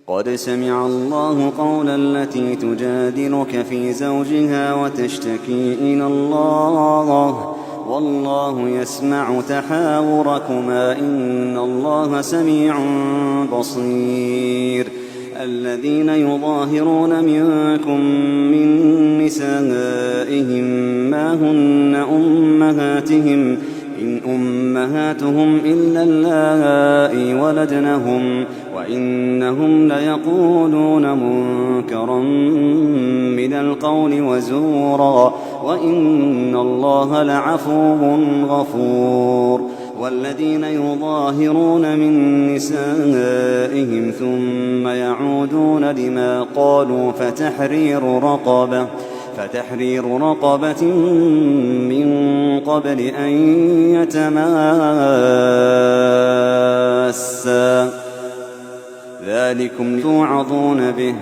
قد سمع الله قول التي تجادلك في زوجها وتشتكي إلى الله والله يسمع تحاوركما إن الله سميع بصير. الذين يظاهرون منكم من نسائهم ما هن أمهاتهم إن أمهاتهم إلا اللائي ولدنهم وإنهم ليقولون منكرا من القول وزورا وإن الله لعفو غفور. والذين يظاهرون من نسائهم ثم يعودون لما قالوا فتحرير رقبة من قبل أن يتماسا ذلكم توعظون به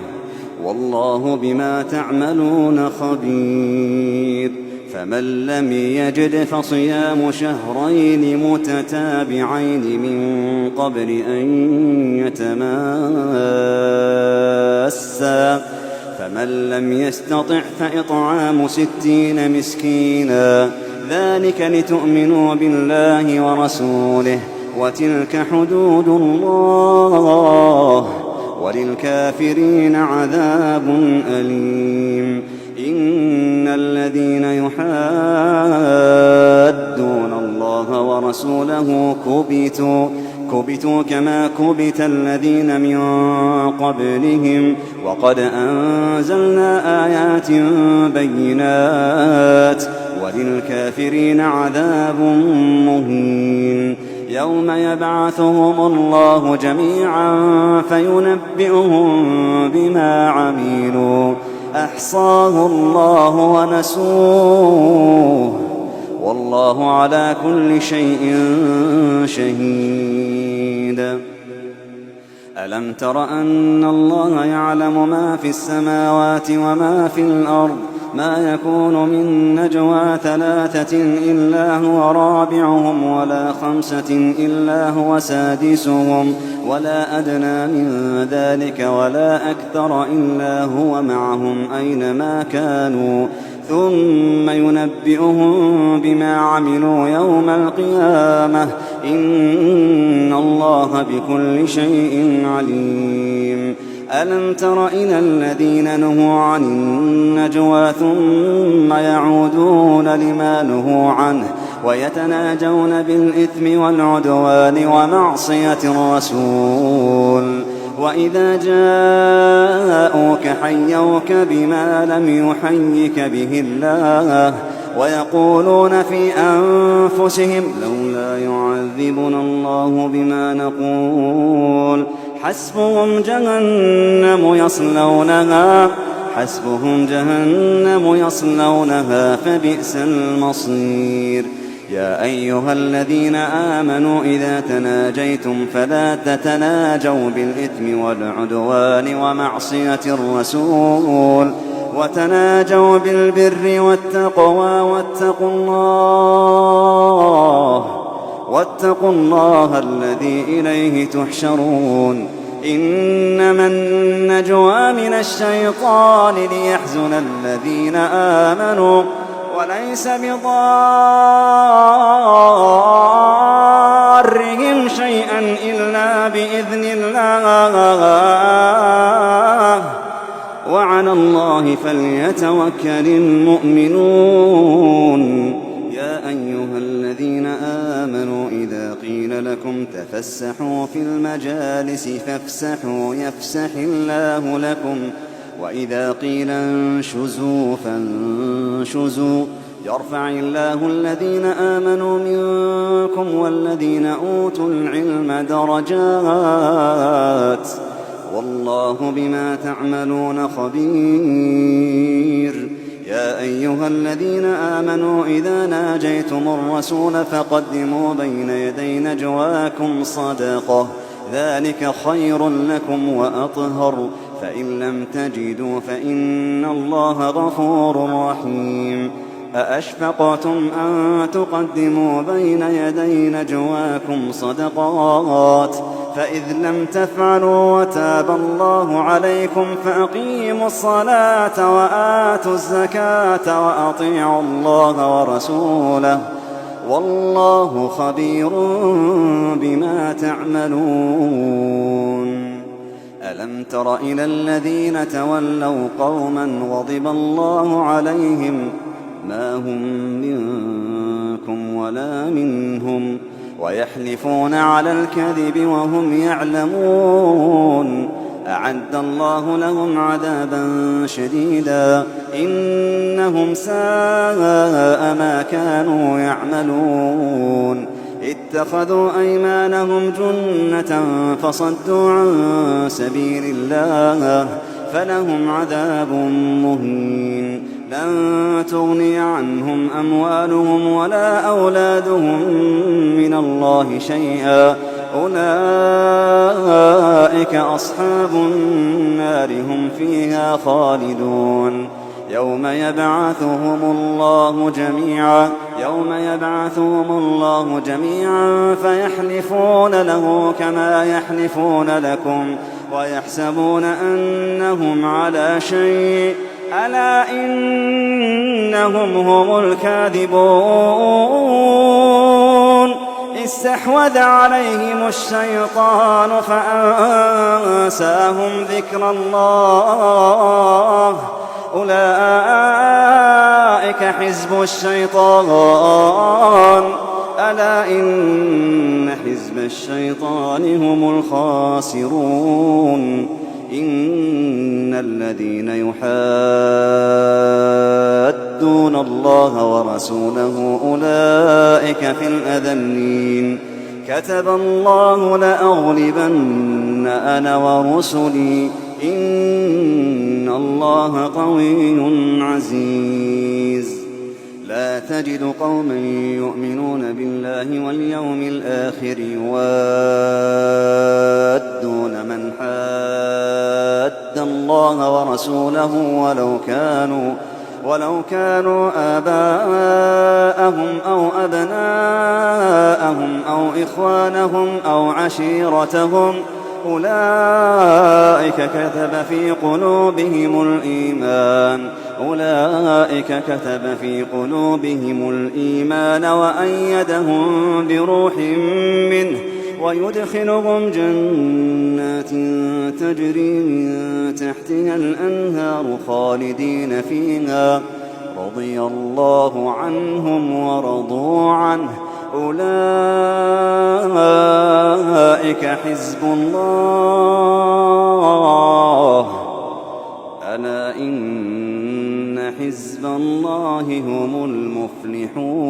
والله بما تعملون خبير. فمن لم يجد فصيام شهرين متتابعين من قبل أن يتماسا فمن لم يستطع فإطعام 60 مسكينا ذلك لتؤمنوا بالله ورسوله وتلك حدود الله وللكافرين عذاب أليم. إن الذين يحادون الله ورسوله كبتوا كما كبت الذين من قبلهم وقد أنزلنا آيات بينات وللكافرين عذاب مهين. يوم يبعثهم الله جميعا فينبئهم بما عملوا أحصاه الله ونسوه والله على كل شيء شهيد. ألم تر أن الله يعلم ما في السماوات وما في الأرض ما يكون من نجوى 3 إلا هو رابعهم ولا 5 إلا هو سادسهم ولا أدنى من ذلك ولا أكثر إلا هو معهم أينما كانوا ثم ينبئهم بما عملوا يوم القيامة إن الله بكل شيء عليم. ألم تر إلى الذين نهوا عن النجوى ثم يعودون لما نهوا عنه ويتناجون بالإثم والعدوان ومعصية الرسول وإذا جاءوك حيوك بما لم يحيك به الله ويقولون في أنفسهم لولا يعذبنا الله بما نقول حسبهم جهنم يصلونها فبئس المصير. يا أيها الذين آمنوا إذا تناجيتم فلا تتناجوا بالإثم والعدوان ومعصية الرسول وتناجوا بالبر والتقوى واتقوا الله الذي إليه تحشرون. إنما النجوى من الشيطان ليحزن الذين آمنوا وليس بضارهم شيئا إلا بإذن الله وعلى الله فليتوكل المؤمنون. يا أيها الذين آمنوا إذا قيل لكم تفسحوا في المجالس فافسحوا يفسح الله لكم وإذا قيل انشزوا فانشزوا يرفع الله الذين آمنوا منكم والذين أوتوا العلم درجات والله بما تعملون خبير. يا أيها الذين آمنوا إذا ناجيتم الرسول فقدموا بين يدي نجواكم صدقة ذلك خير لكم وأطهر فإن لم تجدوا فإن الله غفور رحيم. أأشفقتم أن تقدموا بين يدي نجواكم صدقات فإذ لم تفعلوا وتاب الله عليكم فأقيموا الصلاة وآتوا الزكاة وأطيعوا الله ورسوله والله خبير بما تعملون. ألم تر إلى الذين تولوا قوما غضب الله عليهم ما هم منكم ولا منهم ويحلفون على الكذب وهم يعلمون أعد الله لهم عذابا شديدا إنهم ساء ما كانوا يعملون. اتخذوا أيمانهم جنة فصدوا عن سبيل الله فلهم عذاب مهين. لن تغني عنهم أموالهم ولا أولادهم من الله شيئا أولئك أصحاب النار هم فيها خالدون. يوم يبعثهم الله جميعا فيحلفون له كما يحلفون لكم ويحسبون أنهم على شيء ألا إنهم هم الكاذبون. استحوذ عليهم الشيطان فأنساهم ذكر الله أولئك حزب الشيطان ألا إن حزب الشيطان هم الخاسرون. إن الذين يحادون الله ورسوله أولئك في الأذلين. كتب الله لأغلبن أنا ورسلي إن الله قوي عزيز. لا تجد قوما يؤمنون بالله واليوم الآخر يوادون من حاد الله ورسوله ولو كانوا آباءهم أو أبناءهم أو إخوانهم أو عشيرتهم أولئك كتب في قلوبهم الإيمان وأيدهم بروح منه ويدخلهم جنات تجري من تحتها الأنهار خالدين فيها رضي الله عنهم ورضوا عنه أولئك حزب الله ألا إن حزب الله هم المفلحون.